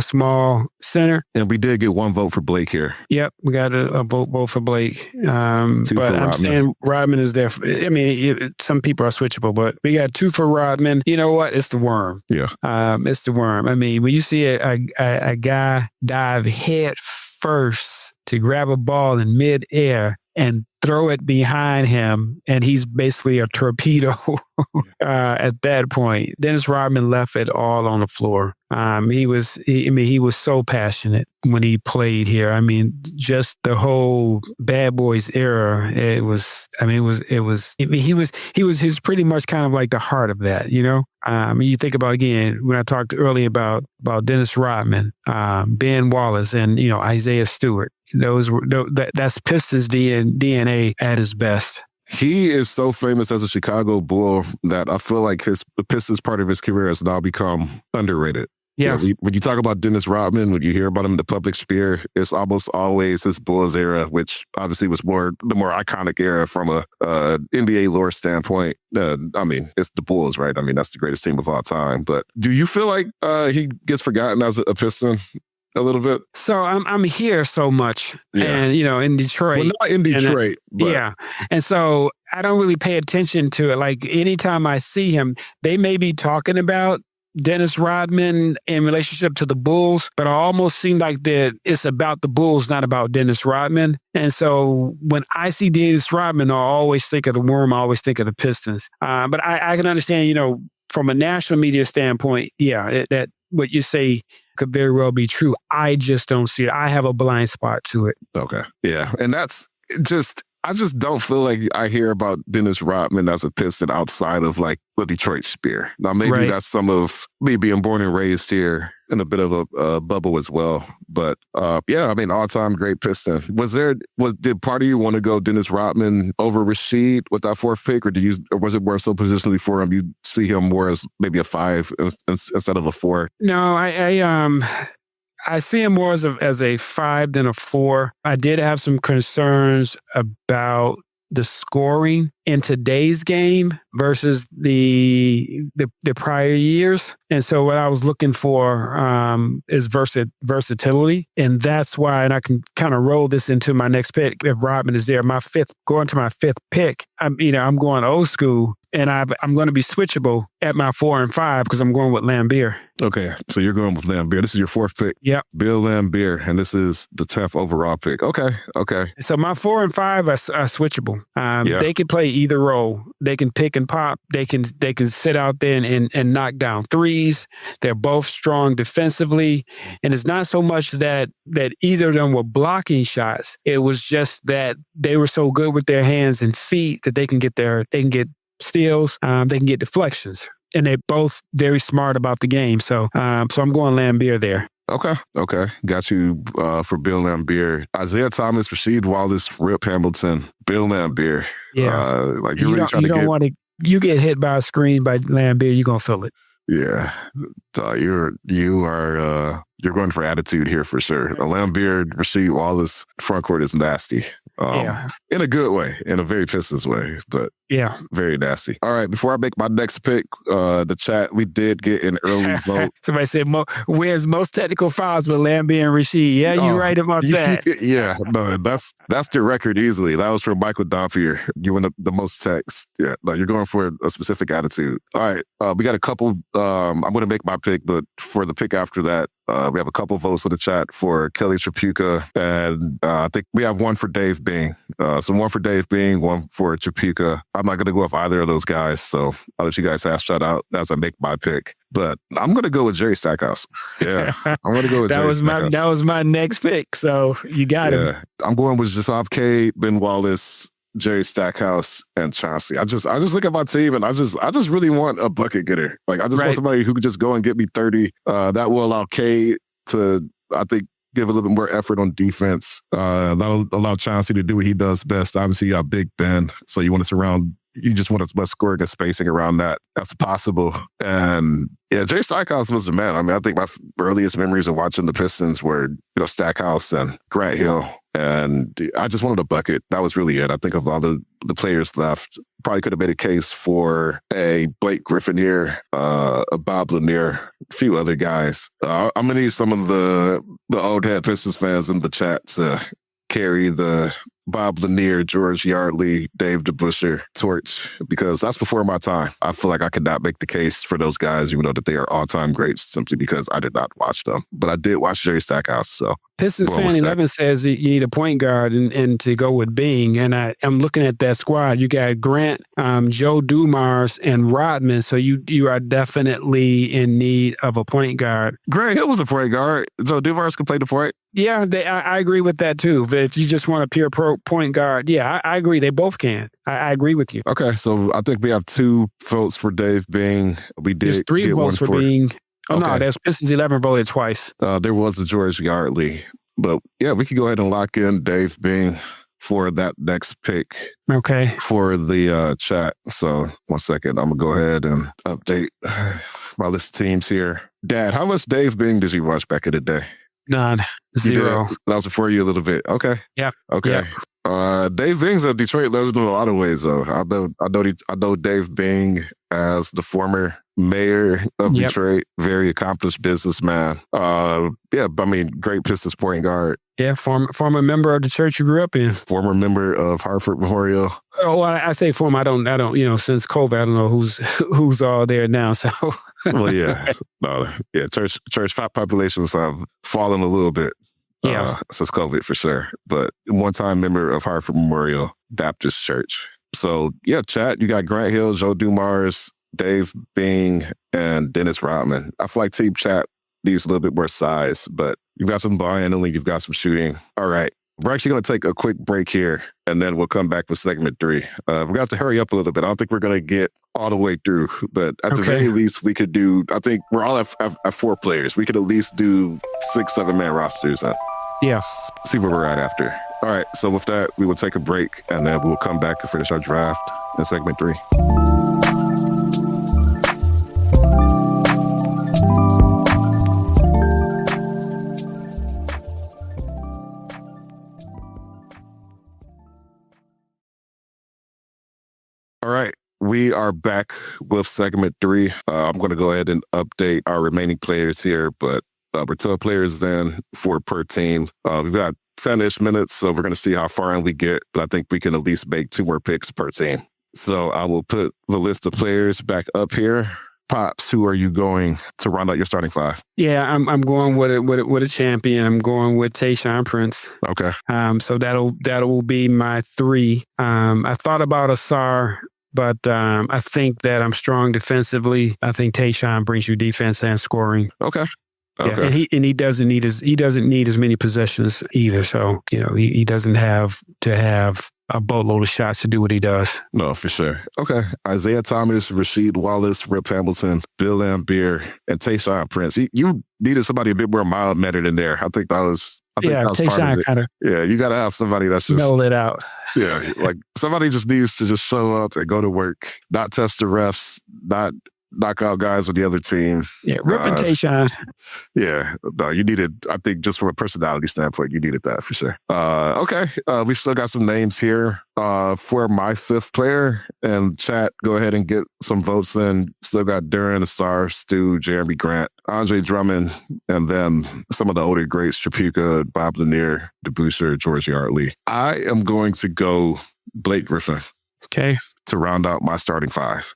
small center. And we did get one vote for Blake here. Yep, we got a vote for Blake. Two but for I'm Rodman. saying Rodman is there. Some people are switchable, but we got 2 for Rodman. You know what? It's the worm. Yeah. It's the worm. I mean, when you see a guy dive head first to grab a ball in midair and throw it behind him, and he's basically a torpedo at that point. Dennis Rodman left it all on the floor. He was so passionate when he played here. I mean, just the whole Bad Boys era. He was pretty much kind of like the heart of that, you know? You think about, again, when I talked earlier about Dennis Rodman, Ben Wallace, and, Isaiah Stewart. That's Pistons DNA at its best. He is so famous as a Chicago Bull that I feel like the Pistons part of his career has now become underrated. Yeah. When you talk about Dennis Rodman, when you hear about him in the public sphere, it's almost always his Bulls era, which obviously was the more iconic era from a NBA lore standpoint. It's the Bulls, right? I mean, that's the greatest team of all time. But do you feel like he gets forgotten as a Piston? A little bit. So I'm here so much, and in Detroit. Well, not in Detroit, but yeah. And so I don't really pay attention to it. Like anytime I see him, they may be talking about Dennis Rodman in relationship to the Bulls, but I almost seem like that it's about the Bulls, not about Dennis Rodman. And so when I see Dennis Rodman, I always think of the Worm. I always think of the Pistons. But I can understand, from a national media standpoint, that what you say could very well be true. I just don't see it. I have a blind spot to it. Okay. Yeah. And that's just, I just don't feel like I hear about Dennis Rodman as a Piston outside of like the Detroit sphere. Now, maybe that's some of me being born and raised here in a bit of a bubble as well. But all-time great Piston. Did part of you want to go Dennis Rodman over Rasheed with that 4th pick, or was it more so positionally for him? You see him more as maybe a 5 instead of a 4? No, I see him more as a 5 than a 4. I did have some concerns about the scoring in today's game versus the prior years. And so what I was looking for is versatility. And that's why, and I can kind of roll this into my next pick. If Rodman is there, going to my 5th pick, I'm going old school. And I'm going to be switchable at my 4 and 5 because I'm going with Lambeer. Okay, so you're going with Lambeer. This is your 4th pick. Yep. Bill Lambeer, and this is the 10th overall pick. Okay. So my 4 and 5 are switchable. They can play either role. They can pick and pop. They can sit out there and knock down threes. They're both strong defensively. And it's not so much that either of them were blocking shots. It was just that they were so good with their hands and feet that they can get steals, they can get deflections, and they're both very smart about the game. So I'm going Lambeer there. Okay. Got you for Bill Lambeer. Isaiah Thomas, Rasheed Wallace, Rip Hamilton, Bill Lambeer. Yeah. You get hit by a screen by Lambeer, you're going to feel it. Yeah. You're going for attitude here for sure. Lambeer, Rasheed Wallace, front court is nasty. In a good way, in a very Pistons way, but very nasty. All right, before I make my next pick, the chat, we did get an early vote. Somebody said, where's most technical fouls with Lambeer and Rasheed? Yeah, you're right about that. Yeah, no, that's the record easily. That was for Michael Dompier. You win the most texts. Yeah, no, you're going for a specific attitude. All right, we got a couple. I'm going to make my pick, but for the pick after that, we have a couple votes in the chat for Kelly Tripucka, and I think we have one for Dave Bing. So one for Dave Bing, one for Tripucka. I'm not going to go with either of those guys, so I'll let you guys hash that out as I make my pick. But I'm going to go with Jerry Stackhouse. Yeah, I'm going to go with Jerry Stackhouse. That was my next pick, so you got him. I'm going with Jashav Cade, Ben Wallace, Jerry Stackhouse, and Chauncey. I just look at my team and I just really want a bucket getter. Like I just want somebody who could just go and get me 30. That will allow Cade to, I think, give a little bit more effort on defense. That'll allow Chauncey to do what he does best. Obviously, you got Big Ben, so you just want as much scoring and spacing around that as possible. And Jerry Stackhouse was the man. I mean, I think my earliest memories of watching the Pistons were, Stackhouse and Grant Hill. And I just wanted a bucket. That was really it. I think of all the players left, probably could have made a case for a Blake Griffin here, a Bob Lanier, a few other guys. I'm going to need some of the old head Pistons fans in the chat to carry the Bob Lanier, George Yardley, Dave DeBusschere torch, because that's before my time. I feel like I could not make the case for those guys, even though that they are all-time greats, simply because I did not watch them. But I did watch Jerry Stackhouse. So Pistons fan 11 says you need a point guard and to go with Bing. And I'm looking at that squad. You got Grant, Joe Dumars, and Rodman. So you are definitely in need of a point guard. Grant Hill was a point guard. Joe Dumars could play the point. Yeah, I agree with that too. But if you just want a pure point guard, yeah, I agree. They both can. I agree with you. Okay, so I think we have 2 votes for Dave Bing. We did There's 3 get votes one for Bing. Oh, okay. No, there's Pistons 11 voted twice. There was a George Yardley. But yeah, we could go ahead and lock in Dave Bing for that next pick. Okay. For the chat. So 1 second, I'm going to go ahead and update my list of teams here. Dad, how much Dave Bing did you watch back in the day? None. 0. That was before you a little bit. Okay. Yeah. Okay. Yeah. Dave Bing's a Detroit legend in a lot of ways, though. I know Dave Bing as the former mayor of Detroit, very accomplished businessman. Great Pistons point guard. Yeah, former member of the church you grew up in. Former member of Hartford Memorial. Oh, I say former. I don't. Since COVID, I don't know who's all there now. So. Well, yeah, church populations have fallen a little bit. Since COVID for sure. But one-time member of Hartford Memorial Baptist Church. So yeah, chat. You got Grant Hill, Joe Dumars, Dave Bing, and Dennis Rodman. I feel like team chat needs a little bit more size, but you've got some ball handling, you've got some shooting. All right. We're actually going to take a quick break here, and then we'll come back with segment 3. We're going to have to hurry up a little bit. I don't think we're going to get all the way through, but at the very least, we could do, I think we're all at 4 players. We could at least do 6, 7-man rosters and see where we're at after. All right. So with that, we will take a break, and then we'll come back and finish our draft in segment 3. All right, we are back with segment 3. I'm going to go ahead and update our remaining players here, but we're 12 players in, 4 per team. We've got 10-ish minutes, so we're going to see how far in we get, but I think we can at least make 2 more picks per team. So I will put the list of players back up here. Pops, who are you going to round out your starting 5? Yeah, I'm going with a champion. I'm going with Tayshaun Prince. Okay. So that'll be my 3. I thought about Asar, but I think that I'm strong defensively. I think Tayshaun brings you defense and scoring. Okay. Yeah, and he doesn't need as many possessions either. So he doesn't have to have a boatload of shots to do what he does. No, for sure. Okay. Isaiah Thomas, Rasheed Wallace, Rip Hamilton, Bill Laimbeer, and Tayshaun Prince. You needed somebody a bit more mild-mannered in there. I think that was Tayshaun kind of. Yeah, you got to have somebody that's just mellow it out. Yeah, like somebody just needs to just show up and go to work, not test the refs, not knock out guys with the other team. Yeah, Rip and Tayshaun. Yeah, no, you needed, I think just from a personality standpoint, you needed that for sure. Okay, we've still got some names here for my 5th player. And chat, go ahead and get some votes in. Still got Duran, Asar, Stu, Jeremy Grant, Andre Drummond, and then some of the older greats, Trapuka, Bob Lanier, DeBusschere, George Yardley. I am going to go Blake Griffin. Okay. To round out my starting 5.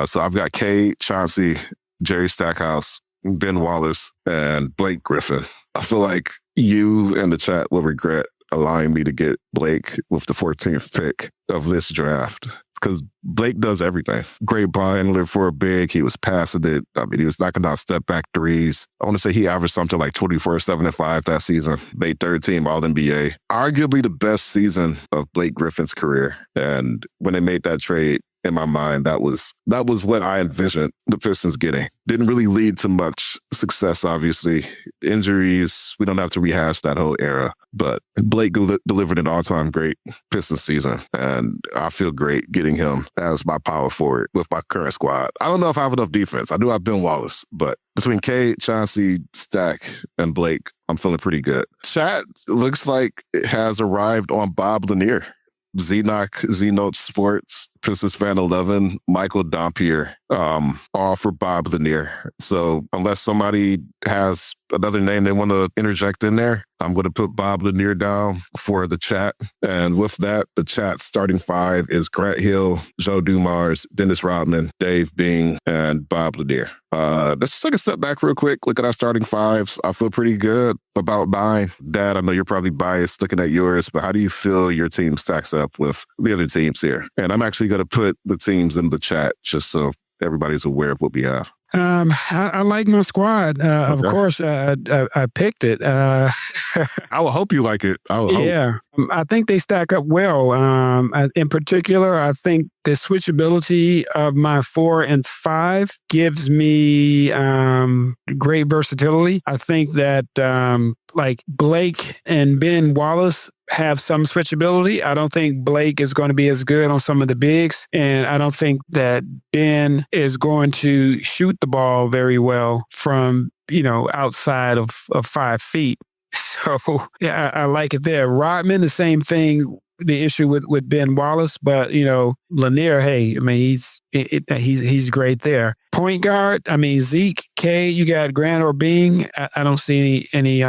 So I've got Cade, Chauncey, Jerry Stackhouse, Ben Wallace, and Blake Griffin. I feel like you and the chat will regret allowing me to get Blake with the 14th pick of this draft. Because Blake does everything. Great ball handler for a big. He was passing it. I mean, he was knocking out step-back threes. I want to say he averaged something like 24, 7, and 5 that season. Made 3rd team All-NBA. Arguably the best season of Blake Griffin's career. And when they made that trade, in my mind, that was what I envisioned the Pistons getting. Didn't really lead to much success, obviously. Injuries, we don't have to rehash that whole era. But Blake delivered an all-time great Pistons season, and I feel great getting him as my power forward with my current squad. I don't know if I have enough defense. I do have Ben Wallace, but between Cade, Chauncey, Stack, and Blake, I'm feeling pretty good. Chat looks like it has arrived on Bob Lanier. Z-Note Sports, Pistons Fan 11, Michael Dompier, all for Bob Lanier. So unless somebody has another name they want to interject in there, I'm going to put Bob Lanier down for the chat. And with that, the chat starting five is Grant Hill, Joe Dumars, Dennis Rodman, Dave Bing, and Bob Lanier. Let's just take a step back real quick. Look at our starting fives. I feel pretty good about mine. Dad, I know you're probably biased looking at yours, but how do you feel your team stacks up with the other teams here? And I'm actually going to put the teams in the chat just so everybody's aware of what we have. I like my squad. Of course, I picked it. I will hope you like it. Yeah, I think they stack up well. In particular, I think the switchability of my 4 and 5 gives me great versatility. I think that like Blake and Ben Wallace have some switchability. I don't think Blake is going to be as good on some of the bigs, and I don't think that Ben is going to shoot the ball very well from, outside of 5 feet. So yeah, I like it there. Rodman, the same thing. The issue with Ben Wallace, but Lanier, hey, I mean he's great there. Point guard, I mean Zeke, K, you got Grant or Bing. I don't see any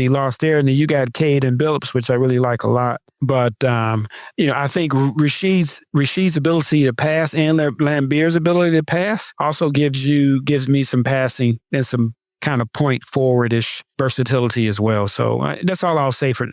loss there, and then you got Cade and Billups, which I really like a lot. But I think Rashid's ability to pass and Lambier's ability to pass also gives me some passing and some kind of point forward-ish versatility as well. So that's all I'll say for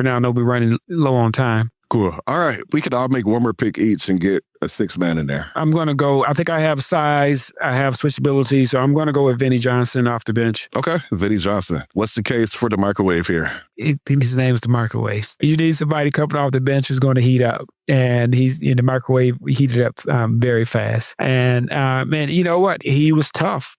now. I know we're running low on time. Cool. All right. We could all make one more pick each and get a 6-man in there. I'm going to go, I think I have size, I have switchability, so I'm going to go with Vinnie Johnson off the bench. Okay. Vinnie Johnson. What's the case for the microwave here? His name is the microwave. You need somebody coming off the bench who's going to heat up. And he's in the microwave, heated up very fast. And man, you know what? He was tough.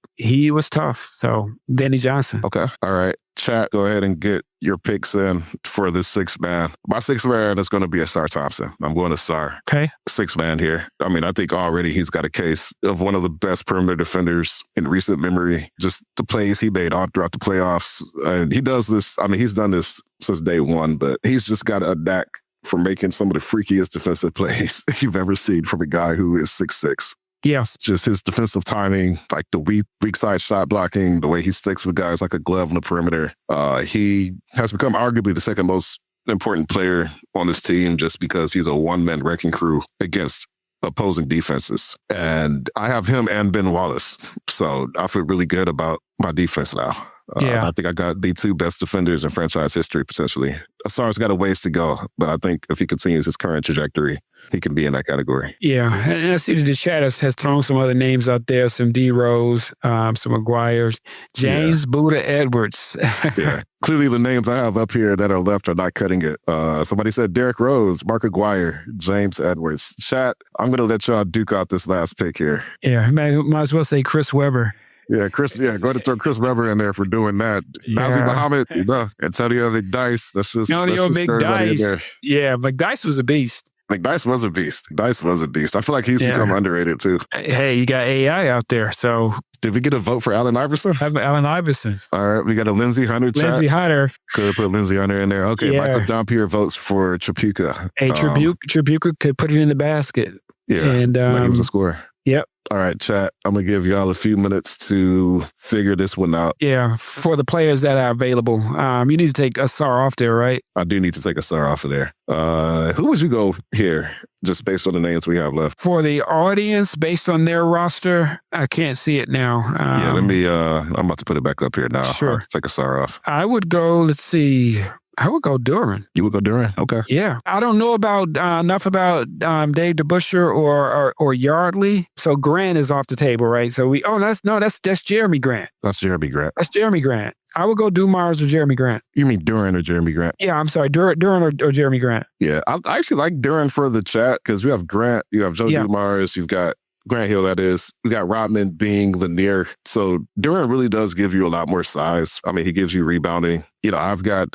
So Vinnie Johnson. Okay. All right. Chat, go ahead and get your picks in for this 6-man. My 6-man is going to be Asar Thompson. I'm going to Asar. Okay. 6-man here. I mean, I think already he's got a case of one of the best perimeter defenders in recent memory. Just the plays he made all throughout the playoffs. And he does this, I mean, he's done this since day one, but he's just got a knack for making some of the freakiest defensive plays you've ever seen from a guy who is 6'6". Yeah. Just his defensive timing, like the weak side shot blocking, the way he sticks with guys like a glove on the perimeter. He has become arguably the second most important player on this team just because he's a one-man wrecking crew against opposing defenses. And I have him and Ben Wallace. So I feel really good about my defense now. I think I got the 2 best defenders in franchise history, potentially. Asar's got a ways to go, but I think if he continues his current trajectory, he can be in that category. Yeah, and I see that the chat has thrown some other names out there, some D. Rose, some McGuire, James Buddha Edwards. Yeah, clearly the names I have up here that are left are not cutting it. Somebody said Derrick Rose, Mark McGuire, James Edwards. Chat, I'm going to let y'all duke out this last pick here. Yeah, might as well say Chris Webber. Yeah, go ahead and throw Chris Webber in there for doing that. Nazir Muhammad, Antonio McDyess. That's just McDyess. Yeah, McDyess was a beast. McDyess was a beast. Dice was a beast. I feel like he's become underrated too. Hey, you got AI out there, so. Did we get a vote for Allen Iverson? Allen Iverson. All right, we got a Lindsey Hunter chat. Lindsey Hunter. Could put Lindsey Hunter in there. Okay, Michael Dompier votes for Tripucka. Hey, Tripucka could put it in the basket. Yeah, and he was a scorer. Yep. All right, chat. I'm going to give y'all a few minutes to figure this one out. Yeah, for the players that are available. You need to take Asar off there, right? I do need to take Asar off of there. Who would you go here, just based on the names we have left? For the audience, based on their roster, I can't see it now. I'm about to put it back up here now. Sure. Take Asar off. I would go, let's see. I would go Duran. You would go Duran? Okay. Yeah. I don't know about enough about Dave DeBusschere or Yardley. So Grant is off the table, right? So that's Jeremy Grant. That's Jeremy Grant. That's Jeremy Grant. I would go Dumars or Jeremy Grant. You mean Duran or Jeremy Grant? Yeah, I'm sorry. Duran or Jeremy Grant. Yeah. I actually like Duran for the chat because you have Grant, you have Joe Dumars, you've got Grant Hill, that is. We got Rodman being Lanier. So Duran really does give you a lot more size. I mean, he gives you rebounding. I've got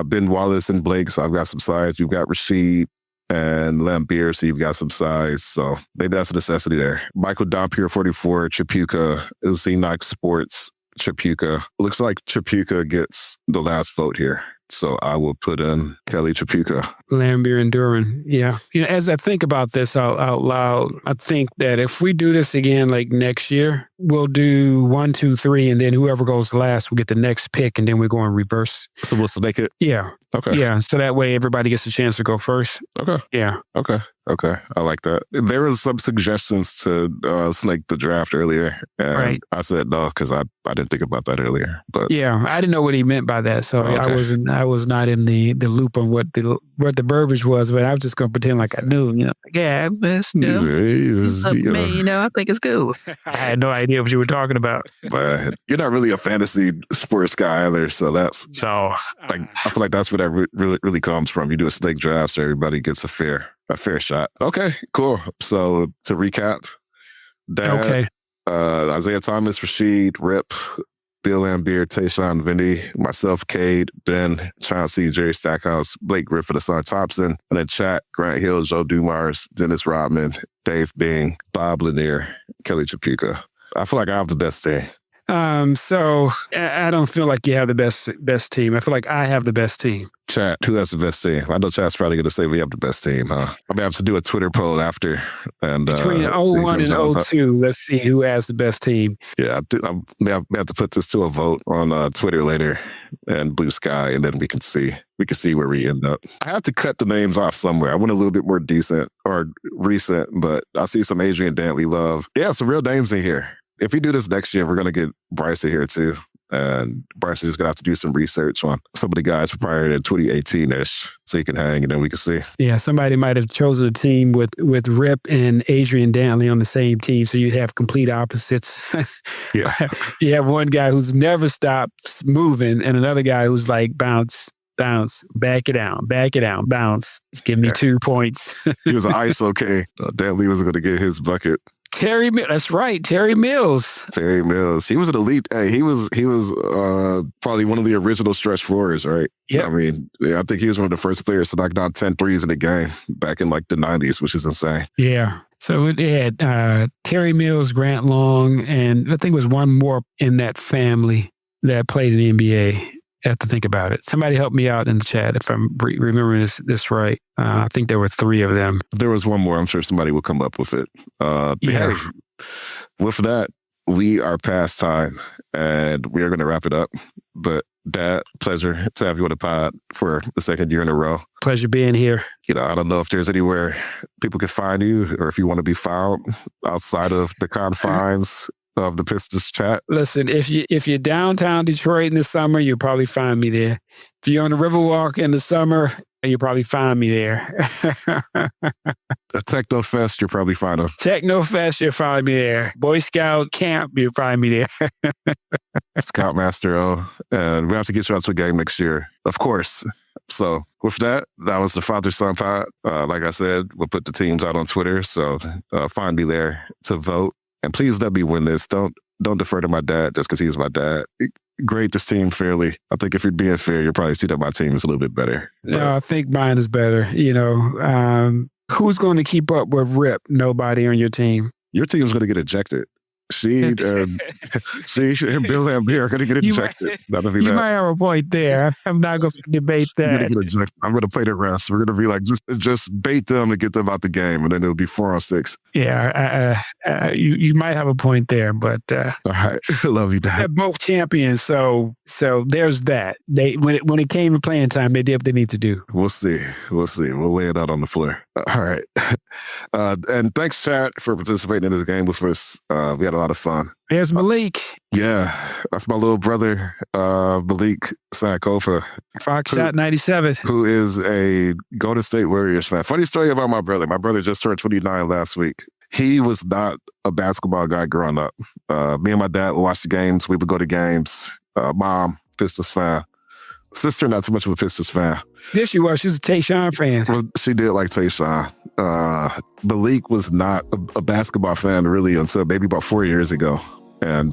Ben Wallace and Blake, so I've got some size. You've got Rasheed and Lambeer, so you've got some size. So maybe that's a necessity there. Michael Dompier, 44, Tripucka, Xenox Sports, Tripucka. Looks like Tripucka gets the last vote here. So I will put in Kelly Tripucka. Lambeer and Duran. Yeah. As I think about this out loud, I think that if we do this again like next year, we'll do 1, 2, 3, and then whoever goes last will get the next pick, and then we're going reverse. So we'll make it? Yeah. Okay. Yeah. So that way everybody gets a chance to go first. Okay. Yeah. Okay. I like that. There was some suggestions to snake the draft earlier. And right. I said no, because I didn't think about that earlier. But yeah, I didn't know what he meant by that. So okay. I was not in the loop on what the verbiage was, but I was just going to pretend like I knew, Yeah, it's me, I think it's cool. I had no idea what you were talking about. But you're not really a fantasy sports guy either, so that's so. I feel like that's where that really comes from. You do a snake draft, so everybody gets a fair shot. Okay, cool. So to recap, Dad, Isaiah Thomas, Rasheed, Rip, Bill Lambeer, Tayshaun, Vinny, myself, Cade, Ben, Chauncey, Jerry Stackhouse, Blake Griffith, Asar Thompson, and then chat, Grant Hill, Joe Dumars, Dennis Rodman, Dave Bing, Bob Lanier, Kelly Tripucka. I feel like I have the best team. So I don't feel like you have the best team. I feel like I have the best team. Chat, who has the best team? I know Chat's probably going to say we have the best team, huh? I'm going to have to do a Twitter poll after. And between 01 and 02, let's see who has the best team. Yeah, I have to put this to a vote on Twitter later and Blue Sky, and then we can see where we end up. I have to cut the names off somewhere. I went a little bit more decent or recent, but I see some Adrian Dantley love. Yeah, some real names in here. If we do this next year, we're going to get Bryce in here too. And Bryce is going to have to do some research on some of the guys prior to 2018-ish so he can hang and then we can see. Yeah, somebody might have chosen a team with Rip and Adrian Dantley on the same team, so you'd have complete opposites. Yeah. You have one guy who's never stops moving and another guy who's like bounce, back it down, bounce. Give me 2 points. He was an ISO K. Dantley was going to get his bucket. That's right, Terry Mills. He was an elite. Hey, he was probably one of the original stretch fours, right? Yeah. I think he was one of the first players to knock down 10 threes in the game back in like the 90s, which is insane. Yeah. So they had Terry Mills, Grant Long, and I think it was one more in that family that played in the NBA. I have to think about it. Somebody help me out in the chat if I'm remembering this right. I think there were 3 of them. There was one more. I'm sure somebody will come up with it. Hey, with that, we are past time and we are going to wrap it up. But Dad, pleasure to have you on the pod for the second year in a row. Pleasure being here. I don't know if there's anywhere people can find you or if you want to be found outside of the confines of the Pistons chat. Listen, if you're downtown Detroit in the summer, you'll probably find me there. If you're on the Riverwalk in the summer, you'll probably find me there. A Techno Fest, you'll probably find them. Techno Fest, you'll find me there. Boy Scout Camp, you'll find me there. Scoutmaster O. And we have to get you out to a game next year, of course. So with that was the Father-Son pod. Like I said, we'll put the teams out on Twitter. So find me there to vote. And please let me win this. Don't defer to my dad just because he's my dad. Grade this team fairly. I think if you're being fair, you'll probably see that my team is a little bit better. No, I think mine is better. Who's going to keep up with Rip? Nobody on your team. Your team's going to get ejected. She and Bill Lambeer are going to get ejected. You might have a point there. I'm not going to debate that. I'm going to play the rest. We're going to be like, just bait them and get them out the game, and then it'll be 4-on-6. Yeah, you might have a point there, but all right, love you, Dad. They're both champions, so there's that. When it came to playing time, they did what they need to do. We'll see. We'll lay it out on the floor. All right, and thanks, Chad, for participating in this game with us. We had a lot of fun. There's Malik. Yeah, that's my little brother, Malik Sankofa. Fox Shot 97. Who is a Golden State Warriors fan. Funny story about my brother. My brother just turned 29 last week. He was not a basketball guy growing up. Me and my dad would watch the games. We would go to games. Mom, Pistons fan. Sister, not too much of a Pistons fan. Yes, she was. She was a Tayshaun fan. Well, she did like Tayshaun. Malik was not a basketball fan really until maybe about 4 years ago. And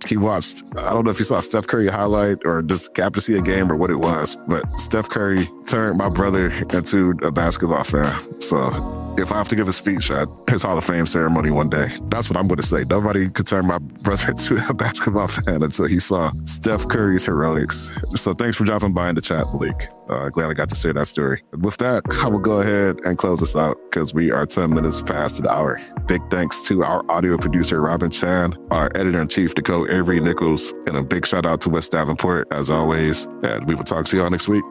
he watched, I don't know if he saw a Steph Curry highlight or just happened to see a game or what it was, but Steph Curry turned my brother into a basketball fan. So if I have to give a speech at his Hall of Fame ceremony one day, that's what I'm going to say. Nobody could turn my brother into a basketball fan until he saw Steph Curry's heroics. So thanks for dropping by in the chat, Malik. Glad I got to share that story. With that, I will go ahead and close this out because we are 10 minutes past an hour. Big thanks to our audio producer, Robin Chan, our editor-in-chief, Dakota Avery Nichols, and a big shout out to West Davenport, as always. And we will talk to y'all next week.